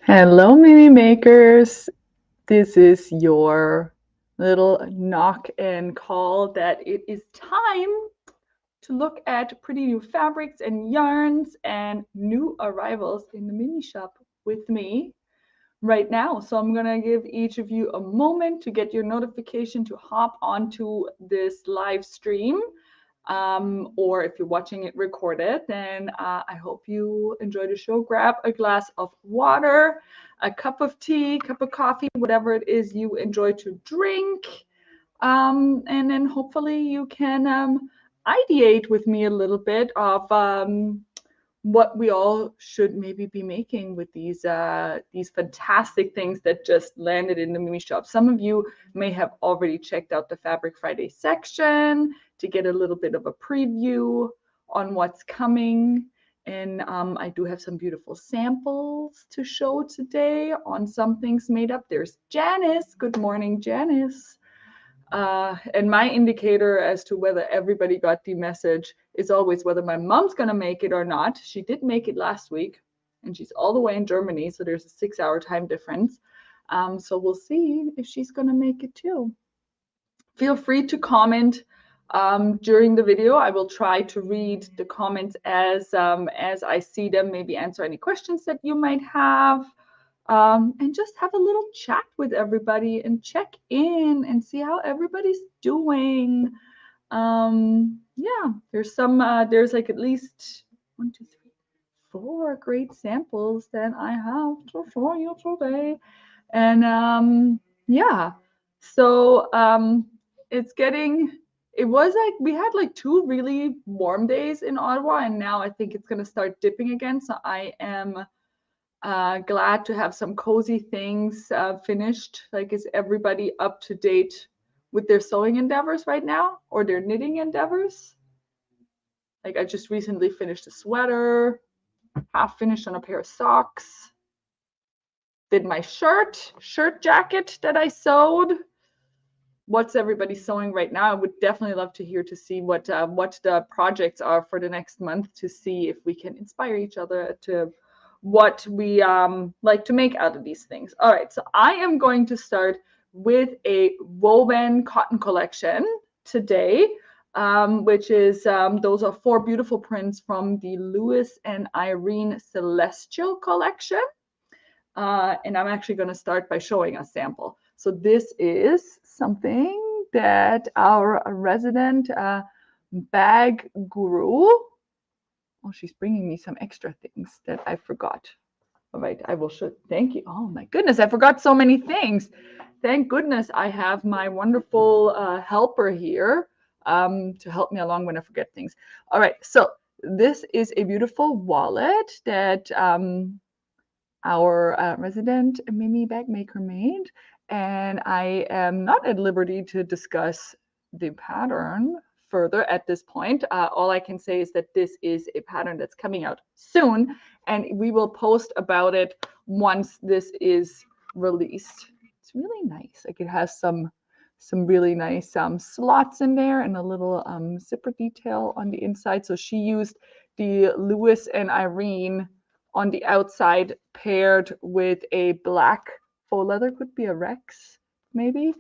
Hello, Mimi Makers. This is your little knock and call that it is time to look at pretty new fabrics and yarns and new arrivals in the mini shop with me right now. So I'm going to give each of you a moment to get your notification to hop onto this live stream. Or if you're watching it recorded, then I hope you enjoy the show. Grab a glass of water, a cup of tea, cup of coffee, whatever it is you enjoy to drink. And then hopefully you can ideate with me a little bit of what we all should maybe be making with these fantastic things that just landed in the Mimi shop. Some of you may have already checked out the Fabric Friday section to get a little bit of a preview on what's coming. And I do have some beautiful samples to show today on some things made up. There's Janice. Good morning, Janice. And my indicator as to whether everybody got the message is always whether my mom's going to make it or not. She did make it last week, and she's all the way in Germany, so there's a 6-hour time difference. So we'll see if she's going to make it too. Feel free to comment during the video. I will try to read the comments as I see them, maybe answer any questions that you might have. And just have a little chat with everybody and check in and see how everybody's doing. Yeah, there's like at least 1, 2, 3, 4 great samples that I have to show you today. And yeah, so it was like we had like 2 really warm days in Ottawa, and now I think it's gonna start dipping again. So I am glad to have some cozy things finished. Like, is everybody up to date with their sewing endeavors right now or their knitting endeavors? Like, I just recently finished a sweater, half finished on a pair of socks, did my shirt jacket that I sewed. What's everybody sewing right now? I would definitely love to hear to see what the projects are for the next month, to see if we can inspire each other to what we like to make out of these things. All right, so I am going to start with a woven cotton collection today, which is those are 4 beautiful prints from the Lewis and Irene Celestial collection. And I'm actually going to start by showing a sample. So this is something that our resident bag guru, oh, she's bringing me some extra things that I forgot. All right, I will show. Thank you. Oh my goodness, I forgot so many things. Thank goodness I have my wonderful helper here to help me along when I forget things. All right, so this is a beautiful wallet that our resident Mimi bag maker made, and I am not at liberty to discuss the pattern further at this point. All I can say is that this is a pattern that's coming out soon, and we will post about it once this is released. It's really nice. Like, it has some really nice slots in there and a little zipper detail on the inside. So she used the Lewis and Irene on the outside paired with a black faux leather, could be a Rex maybe.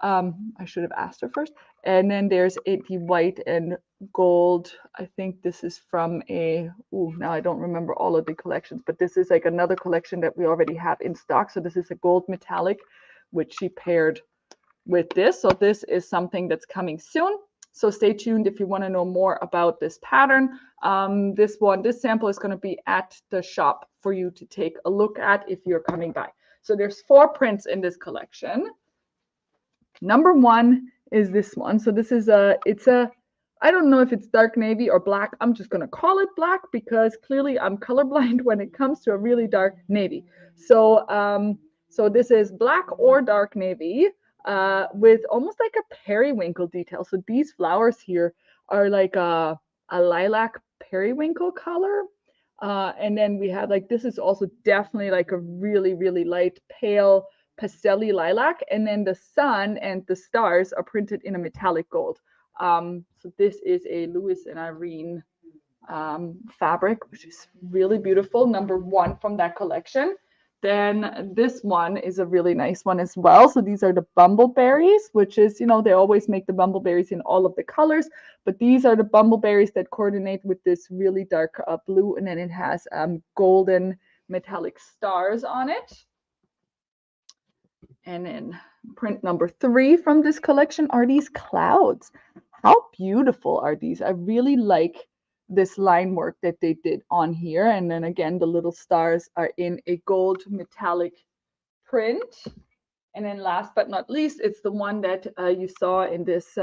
I should have asked her first. And then there's the white and gold. I think this is from now I don't remember all of the collections, but this is like another collection that we already have in stock. So this is a gold metallic, which she paired with this. So this is something that's coming soon. So stay tuned if you want to know more about this pattern. This sample is going to be at the shop for you to take a look at if you're coming by. So there's 4 prints in this collection. Number 1 is this one. So this is I don't know if it's dark navy or black. I'm just going to call it black because clearly I'm colorblind when it comes to a really dark navy. So so this is black or dark navy with almost like a periwinkle detail. So these flowers here are like a lilac periwinkle color. And then we have like, this is also definitely like a really, really light pale pastelly lilac, and then the sun and the stars are printed in a metallic gold. So this is a Lewis and Irene fabric, which is really beautiful. Number 1 from that collection. Then this one is a really nice one as well. So these are the bumbleberries, which is, you know, they always make the bumbleberries in all of the colors, but these are the bumbleberries that coordinate with this really dark blue, and then it has golden metallic stars on it. And then print number 3 from this collection are these clouds. How beautiful are these? I really like this line work that they did on here. And then again, the little stars are in a gold metallic print. And then last but not least, it's the one that you saw in this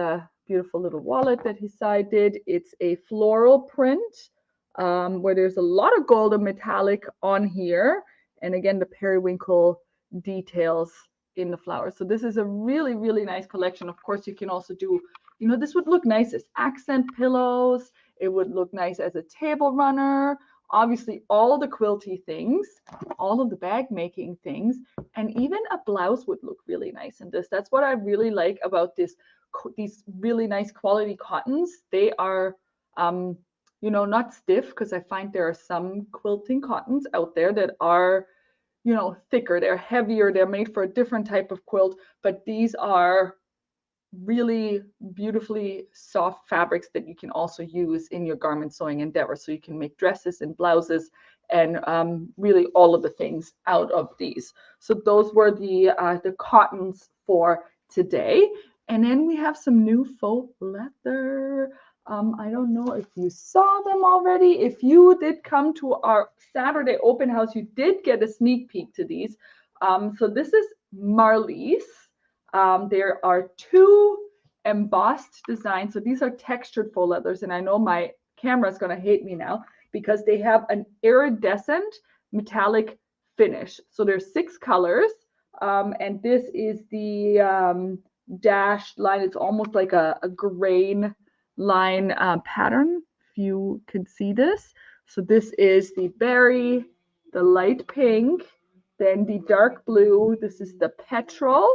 beautiful little wallet that Hisai did. It's a floral print where there's a lot of gold and metallic on here. And again, the periwinkle details in the flowers. So this is a really, really nice collection. Of course, you can also do, you know, this would look nice as accent pillows. It would look nice as a table runner. Obviously, all the quilty things, all of the bag making things, and even a blouse would look really nice in this. That's what I really like about these really nice quality cottons. They are, you know, not stiff, because I find there are some quilting cottons out there that are, you know, thicker, they're heavier, they're made for a different type of quilt, but these are really beautifully soft fabrics that you can also use in your garment sewing endeavor. So you can make dresses and blouses and really all of the things out of these. So those were the cottons for today. And then we have some new faux leather. I don't know if you saw them already. If you did come to our Saturday open house, you did get a sneak peek to these. So this is Marlies. There are 2 embossed designs. So these are textured faux leathers. And I know my camera is going to hate me now because they have an iridescent metallic finish. So there's 6 colors. And this is the dashed line. It's almost like a grain line pattern, if you could see this. So this is the berry, the light pink, then the dark blue. This is the petrol,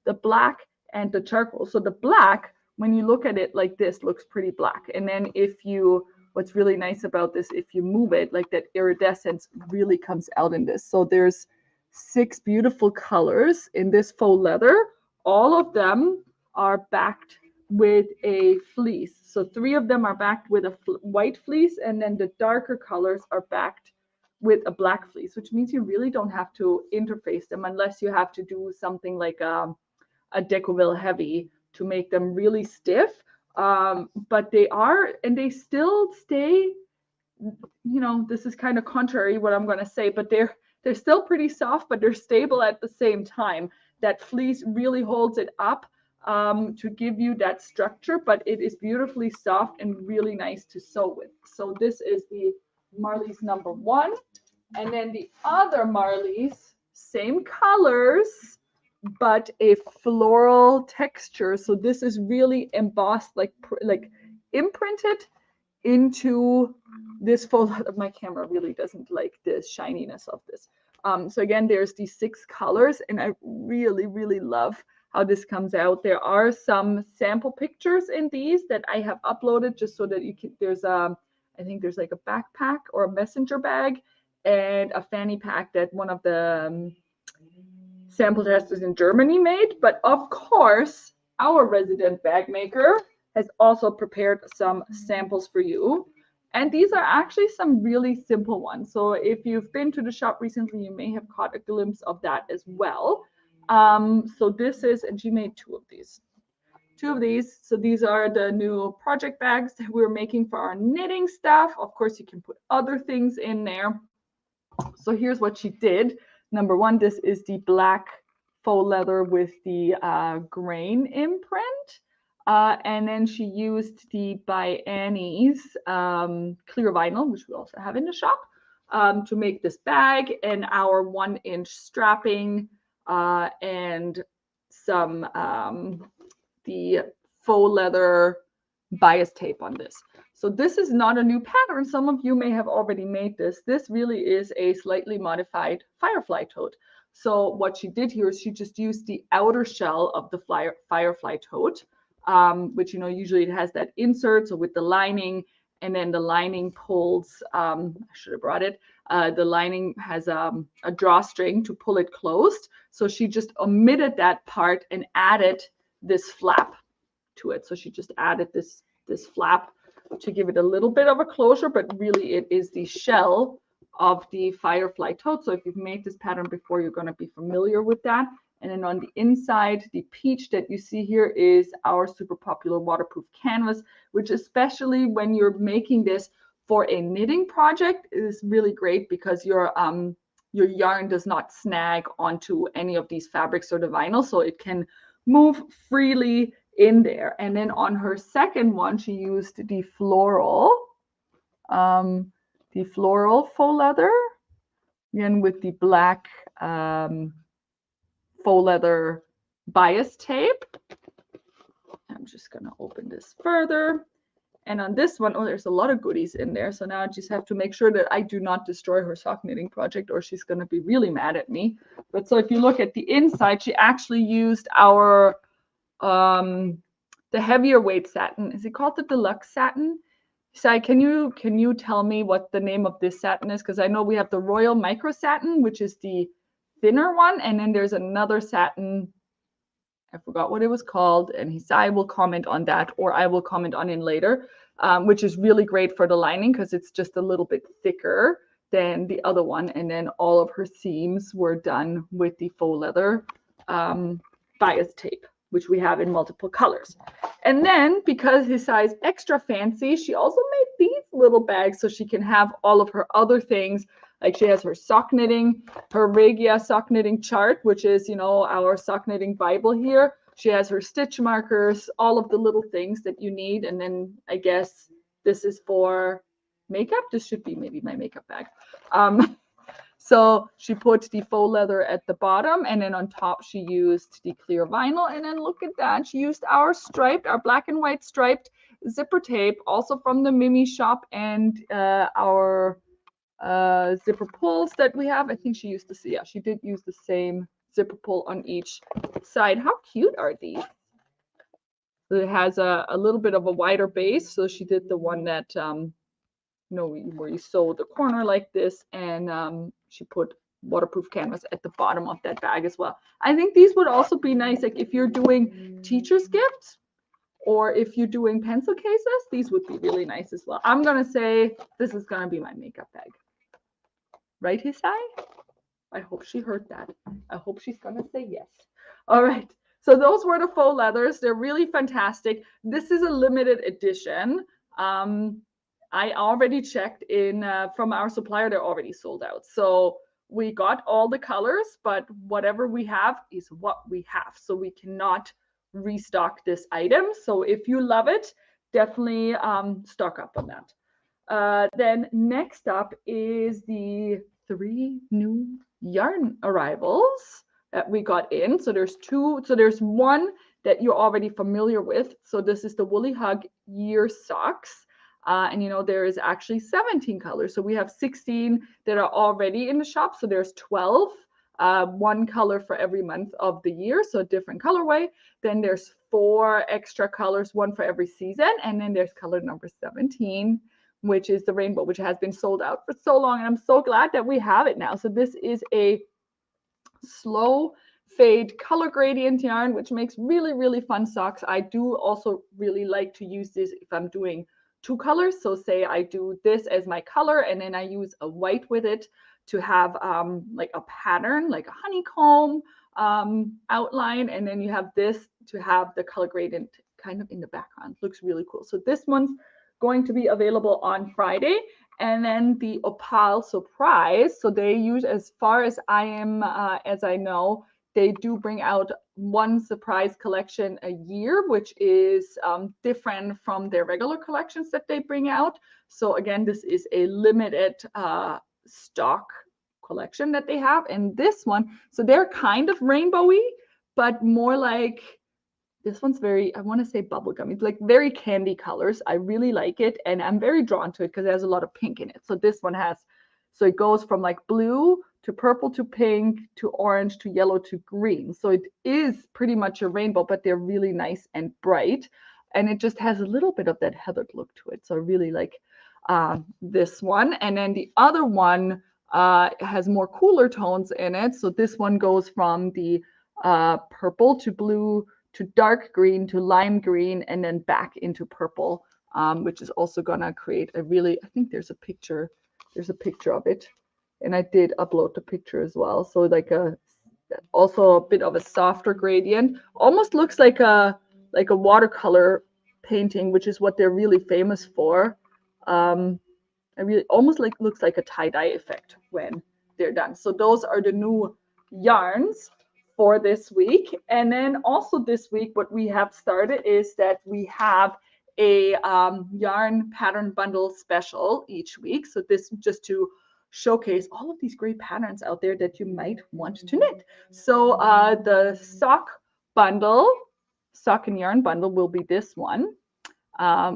the black, and the charcoal. So the black, when you look at it like this, looks pretty black. And then if you, what's really nice about this, if you move it, like that iridescence really comes out in this. So there's 6 beautiful colors in this faux leather. All of them are backed with a fleece. So 3 of them are backed with a white fleece, and then the darker colors are backed with a black fleece, which means you really don't have to interface them unless you have to do something like a Decoville heavy to make them really stiff. But they are, and they still stay, you know, this is kind of contrary what I'm going to say, but they're still pretty soft, but they're stable at the same time. That fleece really holds it up to give you that structure, but it is beautifully soft and really nice to sew with. So this is the Marlies number 1. And then the other Marlies, same colors, but a floral texture. So this is really embossed, like imprinted into this faux leather. My camera really doesn't like the shininess of this. So again, there's these 6 colors, and I really, really love how this comes out. There are some sample pictures in these that I have uploaded just so that you can, there's I think there's like a backpack or a messenger bag and a fanny pack that one of the sample testers in Germany made. But of course, our resident bag maker has also prepared some samples for you. And these are actually some really simple ones. So if you've been to the shop recently, you may have caught a glimpse of that as well. So this is, and she made 2 of these. 2 of these. So these are the new project bags that we're making for our knitting stuff. Of course, you can put other things in there. So here's what she did. Number 1, this is the black faux leather with the grain imprint. And then she used the by Annie's clear vinyl, which we also have in the shop, to make this bag, and our 1-inch strapping and some the faux leather bias tape on this. So this is not a new pattern. Some of you may have already made this. This really is a slightly modified firefly tote. So what she did here is she just used the outer shell of the firefly tote, which, you know, usually it has that insert, so with the lining, and then the lining pulls, I should have brought it, the lining has a drawstring to pull it closed. So she just omitted that part and added this flap to it. So she just added this flap to give it a little bit of a closure, but really it is the shell of the firefly tote. So if you've made this pattern before, you're going to be familiar with that. And then on the inside, the peach that you see here is our super popular waterproof canvas, which especially when you're making this for a knitting project is really great because your yarn does not snag onto any of these fabrics or the vinyl, so it can move freely in there. And then on her second one, she used the floral faux leather, again with the black faux leather bias tape. I'm just gonna open this further. And on this one, oh, there's a lot of goodies in there. So now I just have to make sure that I do not destroy her sock knitting project or she's going to be really mad at me. But so if you look at the inside, she actually used our, the heavier weight satin. Is it called the deluxe satin? Sai, can you tell me what the name of this satin is? Because I know we have the Royal Micro Satin, which is the thinner one. And then there's another satin. I forgot what it was called, and I will comment on that, or I will comment on it later, which is really great for the lining because it's just a little bit thicker than the other one. And then all of her seams were done with the faux leather bias tape, which we have in multiple colors. And then because his size extra fancy, she also made these little bags so she can have all of her other things. Like she has her sock knitting, her Regia sock knitting chart, which is, you know, our sock knitting Bible here. She has her stitch markers, all of the little things that you need. And then I guess this is for makeup. This should be maybe my makeup bag. So she put the faux leather at the bottom, and then on top she used the clear vinyl. And then look at that. She used our black and white striped zipper tape, also from the Mimi shop, and our zipper pulls that we have. I think she used to see, yeah, she did use the same zipper pull on each side. How cute are these? So it has a little bit of a wider base. So she did the one that, you know, where you sew the corner like this, and she put waterproof canvas at the bottom of that bag as well. I think these would also be nice, like if you're doing teacher's gifts or if you're doing pencil cases, these would be really nice as well. I'm gonna say this is gonna be my makeup bag. Right, Hisai? I hope she heard that. I hope she's gonna say yes. All right. So those were the faux leathers. They're really fantastic. This is a limited edition. I already checked in from our supplier. They're already sold out. So we got all the colors, but whatever we have is what we have. So we cannot restock this item. So if you love it, definitely stock up on that. Then next up is the 3 new yarn arrivals that we got in. So there's 2. So there's one that you're already familiar with. So this is the Woolly Hug Year Socks. And you know, there is actually 17 colors. So we have 16 that are already in the shop. So there's 12, one color for every month of the year. So a different colorway. Then there's 4 extra colors, one for every season. And then there's color number 17, which is the rainbow, which has been sold out for so long. And I'm so glad that we have it now. So this is a slow fade color gradient yarn, which makes really, really fun socks. I do also really like to use this if I'm doing 2 colors. So say I do this as my color, and then I use a white with it to have like a pattern, like a honeycomb outline. And then you have this to have the color gradient kind of in the background. Looks really cool. So this one's going to be available on Friday. And then the Opal Surprise. So they use, as far as I am, as I know, they do bring out one surprise collection a year, which is different from their regular collections that they bring out. So again, this is a limited stock collection that they have. And this one, so they're kind of rainbowy, but more like, this one's very, I want to say bubblegum. It's like very candy colors. I really like it. And I'm very drawn to it because it has a lot of pink in it. So this one has, so it goes from like blue to purple to pink to orange to yellow to green. So it is pretty much a rainbow, but they're really nice and bright. And it just has a little bit of that heathered look to it. So I really like this one. And then the other one It has more cooler tones in it. So this one goes from the purple to blue to dark green to lime green and then back into purple, which is also gonna create a really, I think there's a picture of it. And I did upload the picture as well. So like also a bit of a softer gradient. Almost looks like a watercolor painting, which is what they're really famous for. It really almost looks like a tie-dye effect when they're done. So those are the new yarns for this week. And then also this week, what we have started is that we have a yarn pattern bundle special each week. So this just to showcase all of these great patterns out there that you might want to knit. So the sock and yarn bundle will be this one.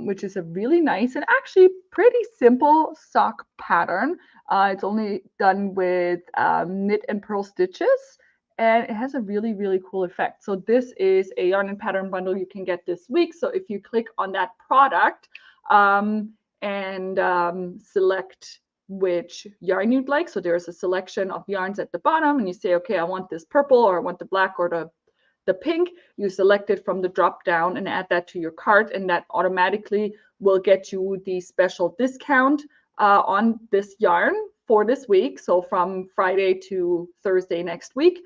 Which is a really nice and actually pretty simple sock pattern. It's only done with knit and purl stitches, and it has a really, really cool effect. So this is a yarn and pattern bundle you can get this week. So if you click on that product and select which yarn you'd like, so there's a selection of yarns at the bottom, and you say, okay, I want this purple, or I want the black, or the pink. You select it from the drop down and add that to your cart, and that automatically will get you the special discount on this yarn for this week. So from Friday to Thursday next week,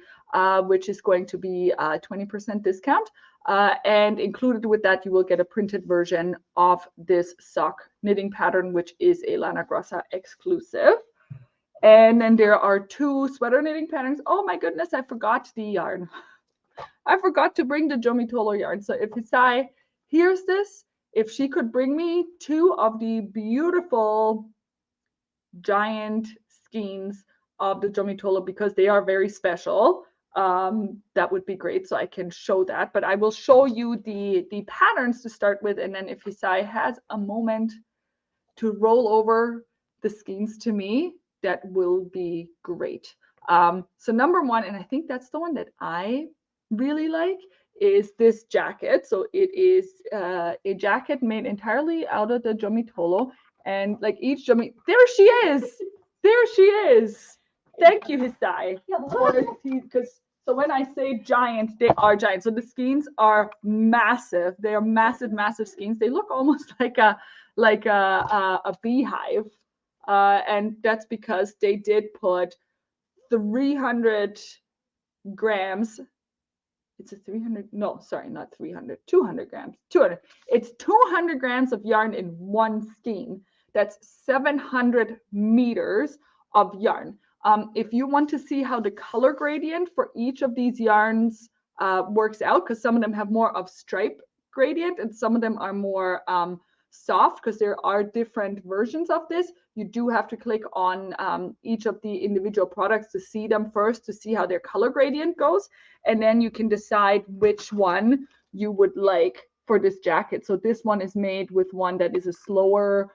which is going to be a 20% discount. And included with that, you will get a printed version of this sock knitting pattern, which is a Lana Grossa exclusive. And then there are 2 sweater knitting patterns. Oh my goodness, I forgot the yarn. I forgot to bring the Jomitolo yarn. So if Hisai hears this, if she could bring me 2 of the beautiful giant skeins of the Jomitolo, because they are very special, that would be great. So I can show that. But I will show you the patterns to start with. And then if Hisai has a moment to roll over the skeins to me, that will be great. So number 1, and I think that's the one that I really like, is this jacket. So it is a jacket made entirely out of the Jomitolo, and like each there she is. Thank you, Hisai. Because so when I say giant, they are giant. So the skeins are massive. They are massive, massive skeins. They look almost like a beehive, and that's because they did put 300 grams. It's a 300, no, sorry, not 300, 200 grams, 200. It's 200 grams of yarn in one skein. That's 700 meters of yarn. If you want to see how the color gradient for each of these yarns works out, because some of them have more of stripe gradient and some of them are more soft, because there are different versions of this. You do have to click on each of the individual products to see them first, to see how their color gradient goes, and then you can decide which one you would like for this jacket. So this one is made with one that is a slower,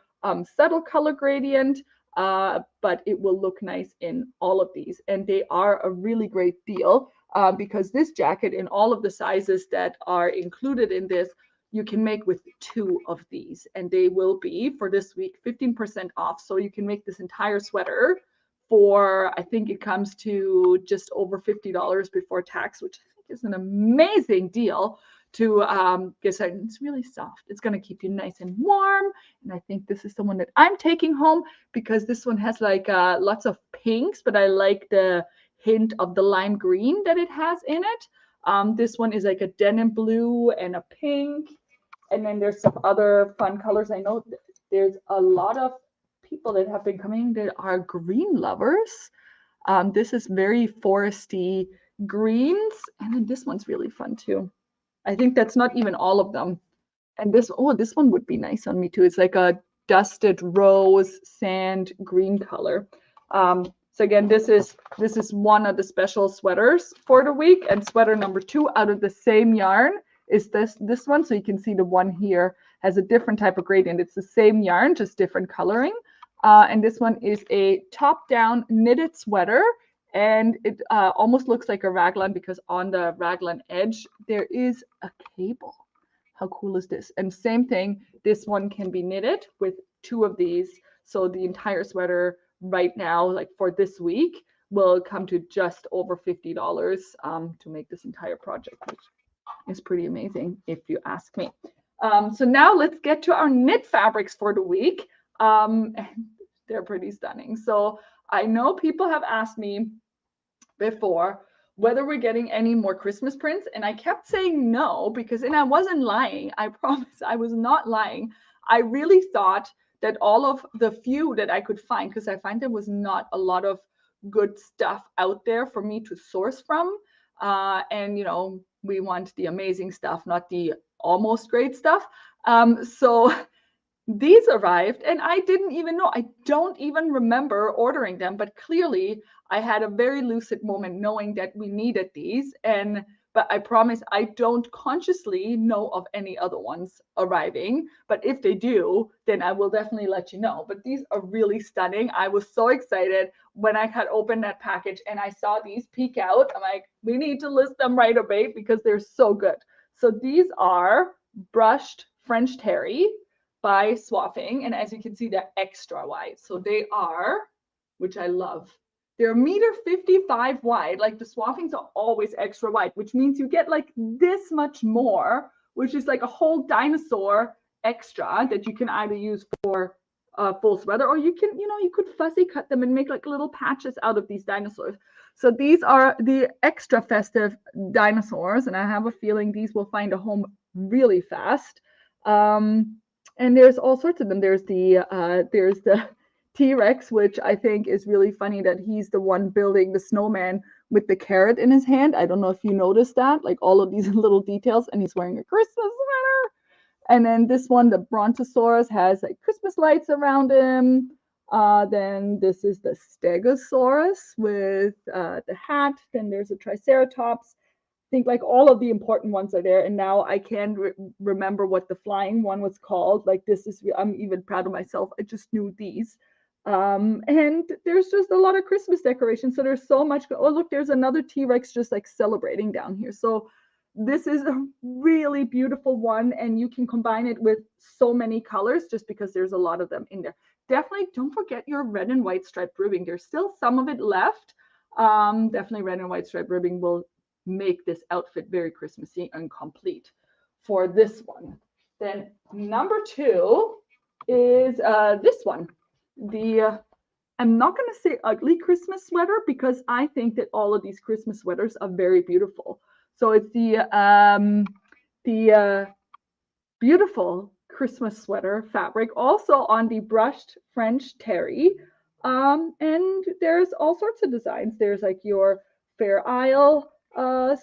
subtle color gradient, but it will look nice in all of these, and they are a really great deal because this jacket, in all of the sizes that are included in this, you can make with 2 of these, and they will be for this week 15% off. So you can make this entire sweater for, I think it comes to just over $50 before tax, which I think is an amazing deal to get started. It's really soft. It's going to keep you nice and warm. And I think this is the one that I'm taking home, because this one has like lots of pinks, but I like the hint of the lime green that it has in it. This one is like a denim blue and a pink. And then there's some other fun colors. I know there's a lot of people that have been coming that are green lovers. This is very foresty greens. And then this one's really fun too. I think that's not even all of them. And this one would be nice on me too. It's like a dusted rose sand green color. So again, this is one of the special sweaters for the week, and sweater number 2 out of the same yarn is this one. So you can see the one here has a different type of gradient. It's the same yarn, just different coloring. And this one is a top-down knitted sweater, and it almost looks like a raglan, because on the raglan edge there is a cable. How cool is this? And same thing, this one can be knitted with 2 of these, so the entire sweater right now, like for this week, will come to just over $50 to make this entire project, which is pretty amazing if you ask me. So now let's get to our knit fabrics for the week. And they're pretty stunning. So I know people have asked me before whether we're getting any more Christmas prints, and I kept saying no, because, and I wasn't lying, I promise I was not lying. I really thought that all of the few that I could find, because I find there was not a lot of good stuff out there for me to source from, and you know, we want the amazing stuff, not the almost great stuff. So these arrived and I didn't even know. I don't even remember ordering them, but clearly I had a very lucid moment knowing that we needed these. But I promise I don't consciously know of any other ones arriving. But if they do, then I will definitely let you know. But these are really stunning. I was so excited when I had opened that package and I saw these peek out. I'm like, we need to list them right away because they're so good. So these are brushed French terry by Swaffing, and as you can see, they're extra wide. So they are, which I love, they're 1.55 meters wide. Like the Swaffings are always extra wide, which means you get like this much more, which is like a whole dinosaur extra that you can either use for full sweater, or you can, you know, you could fussy cut them and make like little patches out of these dinosaurs. So these are the extra festive dinosaurs, and I have a feeling these will find a home really fast. And there's all sorts of them. There's the T-Rex, which I think is really funny that he's the one building the snowman with the carrot in his hand. I don't know if you noticed that, like all of these little details, and he's wearing a Christmas sweater. And then this one, the Brontosaurus, has like Christmas lights around him. Then this is the Stegosaurus with the hat. Then there's a Triceratops. Think like all of the important ones are there, and now I can remember what the flying one was called. Like this is, I'm even proud of myself, I just knew these. And there's just a lot of Christmas decorations, so there's so much. Oh look, there's another T-Rex just like celebrating down here. So this is a really beautiful one, and you can combine it with so many colors just because there's a lot of them in there. Definitely don't forget your red and white striped ribbing. There's still some of it left. Definitely red and white striped ribbing will make this outfit very Christmassy and complete for this one. Then number 2 is this one. I'm not going to say ugly Christmas sweater because I think that all of these Christmas sweaters are very beautiful. So it's the beautiful Christmas sweater fabric, also on the brushed French terry. And there's all sorts of designs. There's like your Fair Isle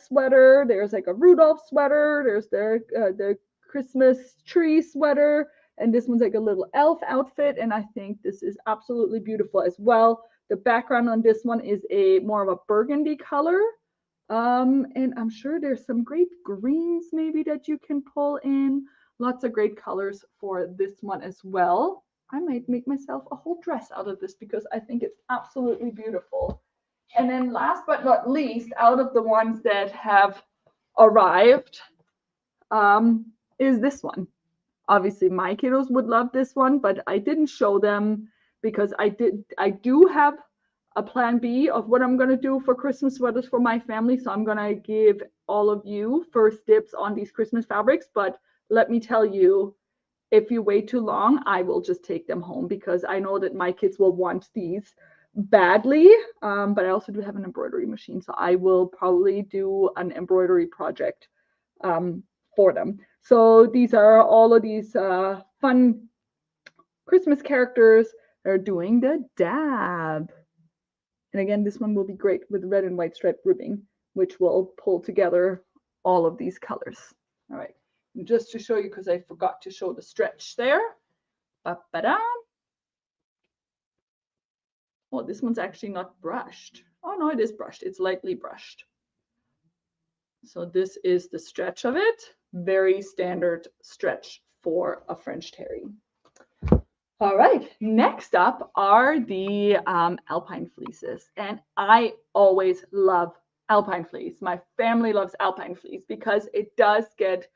sweater. There's like a Rudolph sweater. There's the Christmas tree sweater, and this one's like a little elf outfit. And I think this is absolutely beautiful as well. The background on this one is a more of a burgundy color. And I'm sure there's some great greens maybe that you can pull in. Lots of great colors for this one as well. I might make myself a whole dress out of this because I think it's absolutely beautiful. And then last but not least, out of the ones that have arrived, is this one. Obviously, my kiddos would love this one, but I didn't show them because I do have a plan B of what I'm going to do for Christmas sweaters for my family. So I'm going to give all of you first dibs on these Christmas fabrics. But let me tell you, if you wait too long, I will just take them home because I know that my kids will want these badly. But I also do have an embroidery machine, so I will probably do an embroidery project for them. So these are all of these fun Christmas characters that are doing the dab. And again, this one will be great with red and white striped ribbing, which will pull together all of these colors. All right, and just to show you, because I forgot to show the stretch there. Ba-ba-da. Oh, this one's actually not brushed. Oh no, it is brushed. It's lightly brushed. So this is the stretch of it. Very standard stretch for a French terry. All right, next up are the Alpine fleeces. And I always love Alpine fleece. My family loves Alpine fleece because it does get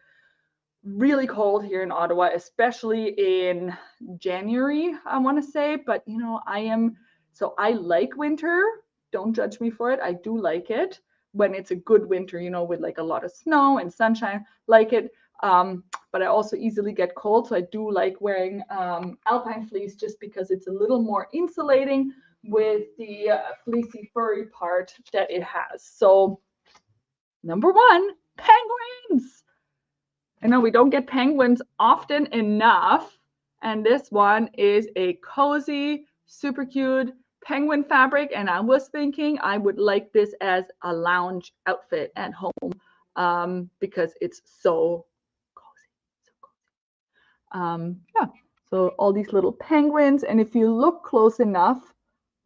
really cold here in Ottawa, especially in January, I want to say. But, you know, I am So I like winter. Don't judge me for it. I do like it when it's a good winter, you know, with like a lot of snow and sunshine, like it. But I also easily get cold. So I do like wearing Alpine fleece just because it's a little more insulating with the fleecy furry part that it has. So number one, penguins. I know we don't get penguins often enough. And this one is a cozy, super cute penguin fabric. And I was thinking I would like this as a lounge outfit at home because it's so cozy. Yeah, so all these little penguins. And if you look close enough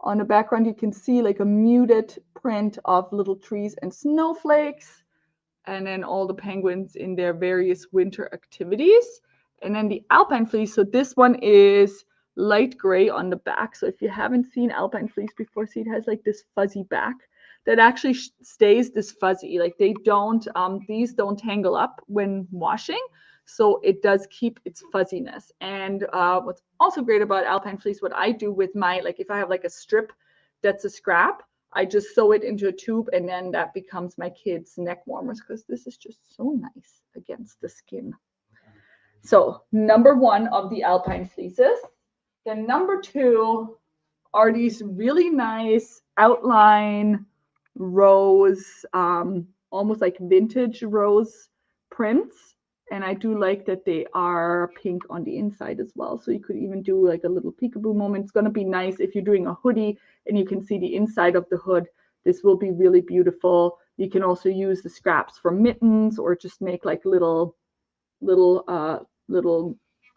on the background, you can see like a muted print of little trees and snowflakes. And then all the penguins in their various winter activities. And then the Alpine fleece. So this one is light gray on the back. So if you haven't seen Alpine fleece before, see it has like this fuzzy back that actually stays this fuzzy. Like they don't, these don't tangle up when washing. So it does keep its fuzziness. And what's also great about Alpine fleece, what I do with my, like if I have like a strip that's a scrap, I just sew it into a tube and then that becomes my kids' neck warmers because this is just so nice against the skin. So number one of the Alpine fleeces. Then number two are these really nice outline rose, almost like vintage rose prints. And I do like that they are pink on the inside as well. So you could even do like a little peekaboo moment. It's going to be nice if you're doing a hoodie and you can see the inside of the hood. This will be really beautiful. You can also use the scraps for mittens or just make like little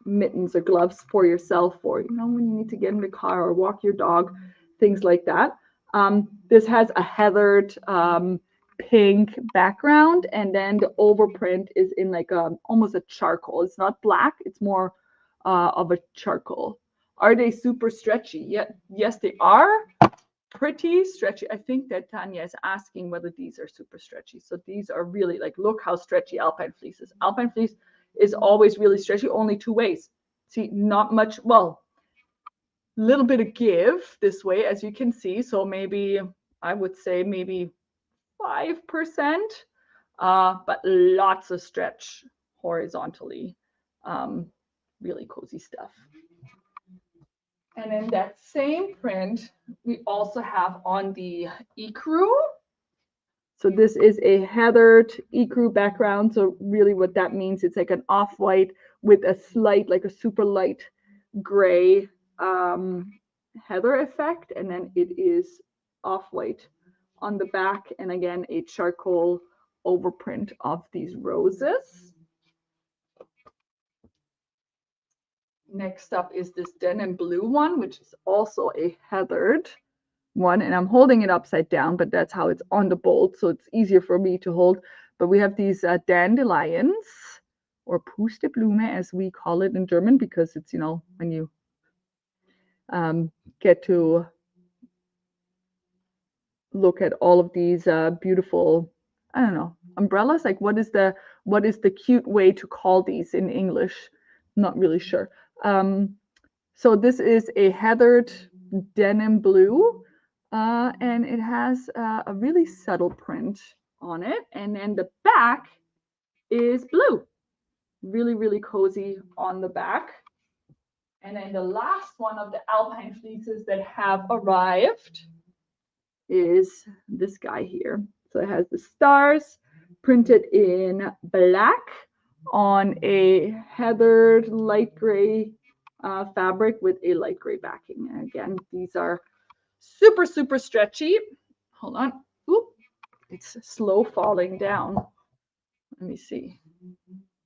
mittens or gloves for yourself, or you know, when you need to get in the car or walk your dog, things like that. This has a heathered pink background, and then the overprint is in like almost a charcoal. It's not black, it's more of a charcoal. Are they super stretchy? Yeah, yes, they are pretty stretchy. I think that Tanya is asking whether these are super stretchy. So these are really like, look how stretchy Alpine fleece is. Alpine fleece is always really stretchy, only two ways. See, not much, well, little bit of give this way, as you can see. So maybe, I would say maybe 5%, but lots of stretch horizontally. Really cozy stuff. And then that same print, we also have on the ecru. So this is a heathered ecru background. So really what that means, it's like an off-white with a slight, like a super light gray heather effect. And then it is off-white on the back. And again, a charcoal overprint of these roses. Next up is this denim blue one, which is also a heathered one, and I'm holding it upside down, but that's how it's on the bolt, so it's easier for me to hold. But we have these dandelions, or Pusteblume as we call it in German, because it's, you know, when you get to look at all of these beautiful, I don't know, umbrellas. Like what is the cute way to call these in English? Not really sure. So this is a heathered denim blue, and it has a really subtle print on it. And then the back is blue, really, really cozy on the back. And then the last one of the Alpine fleeces that have arrived is this guy here. So it has the stars printed in black on a heathered light gray fabric with a light gray backing. And again, these are super, super stretchy. Hold on. Oop, it's slow falling down. Let me see.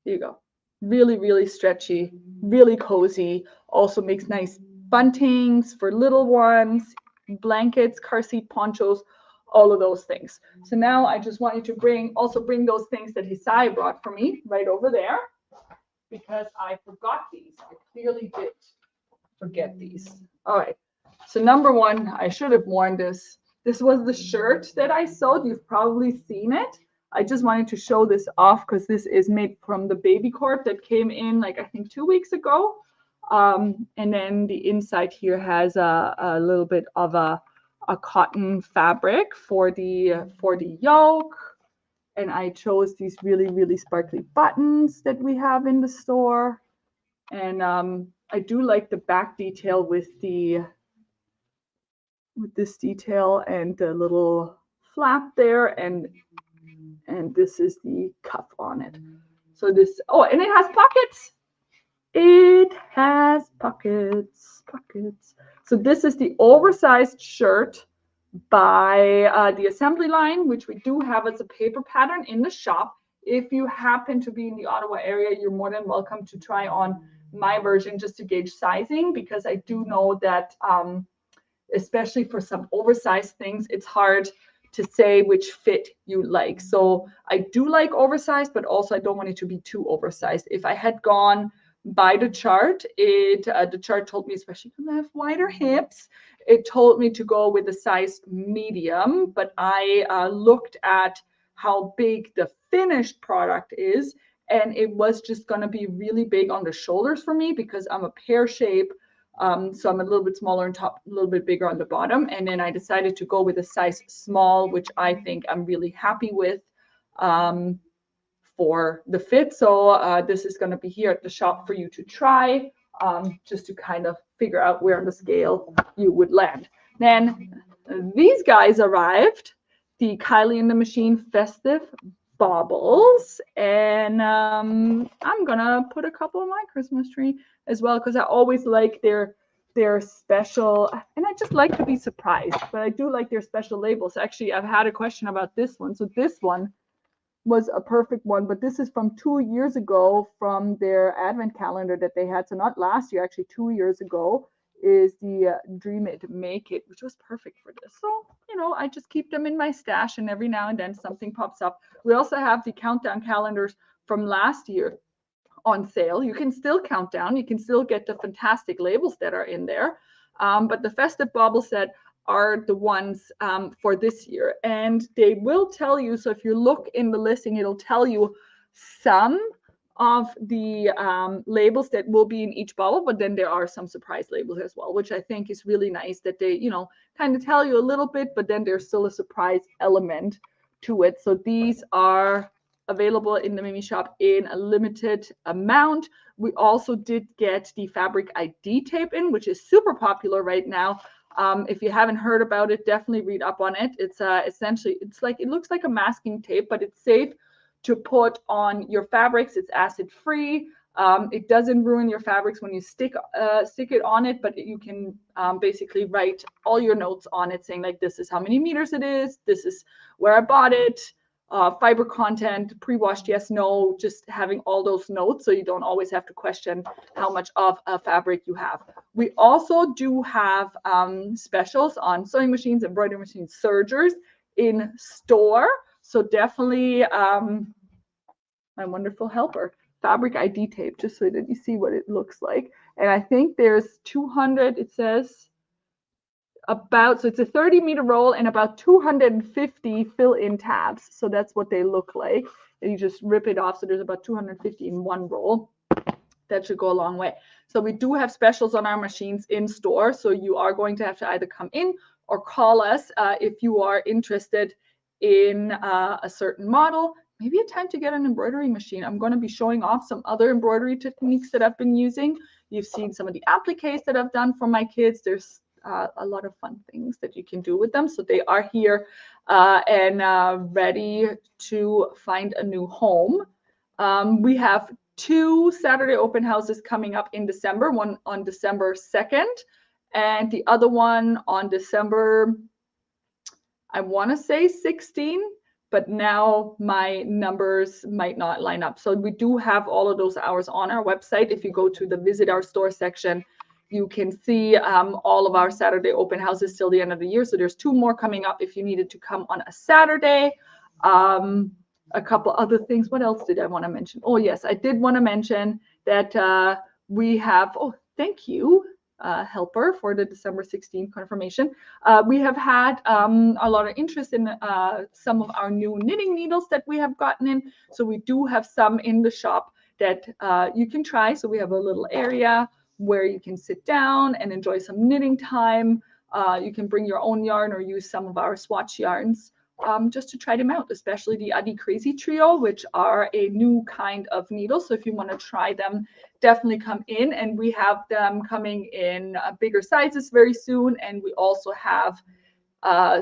Here you go. Really, really stretchy, really cozy. Also makes nice buntings for little ones, blankets, car seat ponchos, all of those things. So now I just wanted to bring those things that Hisai brought for me right over there, because I forgot these. I clearly did forget these. All right. So number one, I should have worn this. This was the shirt that I sewed. You've probably seen it. I just wanted to show this off because this is made from the baby cord that came in like I think 2 weeks ago. And then the inside here has a little bit of a cotton fabric for the yoke. And I chose these really, really sparkly buttons that we have in the store. And I do like the back detail with this detail and the little flap there, and this is the cuff on it. So this, oh, and it has pockets. It has pockets. So this is the oversized shirt by the assembly line, which we do have as a paper pattern in the shop. If you happen to be in the Ottawa area, you're more than welcome to try on my version just to gauge sizing, because I do know that especially for some oversized things, it's hard to say which fit you like. So I do like oversized, but also I don't want it to be too oversized. If I had gone by the chart, the chart told me, especially because I have wider hips, it told me to go with a size medium, but I looked at how big the finished product is, and it was just going to be really big on the shoulders for me because I'm a pear shape. So I'm a little bit smaller on top, a little bit bigger on the bottom. And then I decided to go with a size small, which I think I'm really happy with for the fit. So this is going to be here at the shop for you to try, just to kind of figure out where on the scale you would land. Then these guys arrived, the Kylie and the Machine Festive baubles, and I'm gonna put a couple on my Christmas tree as well, because I always like their special, and I just like to be surprised, but I do like their special labels. Actually, I've had a question about this one. So this one was a perfect one, but this is from 2 years ago from their advent calendar that they had. So not last year, actually 2 years ago, is the Dream It, Make It, which was perfect for this. So, you know, I just keep them in my stash, and every now and then something pops up. We also have the countdown calendars from last year on sale. You can still count down. You can still get the fantastic labels that are in there. But the festive bauble set are the ones for this year. And they will tell you, so if you look in the listing, it'll tell you some of the labels that will be in each bauble, but then there are some surprise labels as well, which I think is really nice that they, you know, kind of tell you a little bit, but then there's still a surprise element to it. So these are available in the Mimi shop in a limited amount. We also did get the fabric ID tape in, which is super popular right now. If you haven't heard about it, definitely read up on it. It's essentially, it's like, it looks like a masking tape, but it's safe to put on your fabrics. It's acid free. It doesn't ruin your fabrics when you stick it on it, but you can basically write all your notes on it, saying like, this is how many meters it is, this is where I bought it, fiber content, pre-washed, yes, no, just having all those notes so you don't always have to question how much of a fabric you have. We also do have specials on sewing machines, embroidery machines, sergers in store. So definitely my wonderful helper, fabric ID tape, just so that you see what it looks like. And I think there's 200, it says, about, so it's a 30-meter roll and about 250 fill-in tabs. So that's what they look like. And you just rip it off. So there's about 250 in one roll. That should go a long way. So we do have specials on our machines in store. So you are going to have to either come in or call us if you are interested in a certain model. Maybe a time to get an embroidery machine. I'm going to be showing off some other embroidery techniques that I've been using. You've seen some of the appliques that I've done for my kids. There's a lot of fun things that you can do with them. So they are here and ready to find a new home. We have 2 Saturday open houses coming up in December, one on December 2nd and the other one on December, I want to say 16, but now my numbers might not line up. So we do have all of those hours on our website. If you go to the visit our store section, you can see all of our Saturday open houses till the end of the year. So there's 2 more coming up if you needed to come on a Saturday. A couple other things. What else did I want to mention? Oh, yes, I did want to mention that we have, oh, thank you, helper, for the December 16th confirmation. We have had a lot of interest in some of our new knitting needles that we have gotten in. So we do have some in the shop that you can try. So we have a little area where you can sit down and enjoy some knitting time. You can bring your own yarn or use some of our swatch yarns just to try them out, especially the Adi Crazy Trio, which are a new kind of needle. So if you want to try them, definitely come in. And we have them coming in bigger sizes very soon. And we also have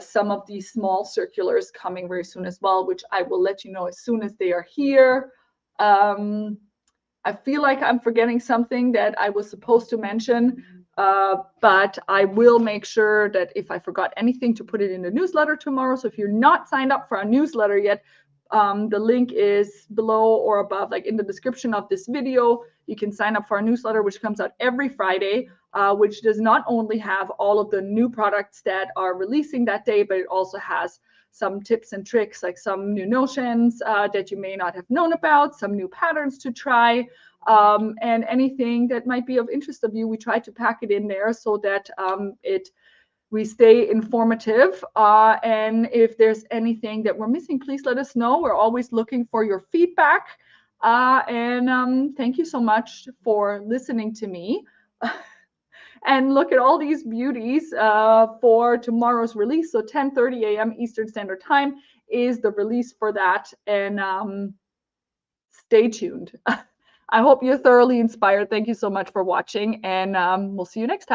some of these small circulars coming very soon as well, which I will let you know as soon as they are here. I feel like I'm forgetting something that I was supposed to mention, but I will make sure that if I forgot anything to put it in the newsletter tomorrow. So if you're not signed up for our newsletter yet, the link is below or above, like in the description of this video. You can sign up for our newsletter, which comes out every Friday, which does not only have all of the new products that are releasing that day, but it also has some tips and tricks, like some new notions that you may not have known about, some new patterns to try, and anything that might be of interest of you. We try to pack it in there so that we stay informative. And if there's anything that we're missing, please let us know. We're always looking for your feedback. And thank you so much for listening to me. And look at all these beauties for tomorrow's release. So 10:30 a.m. Eastern Standard Time is the release for that. And stay tuned. I hope you're thoroughly inspired. Thank you so much for watching, and we'll see you next time.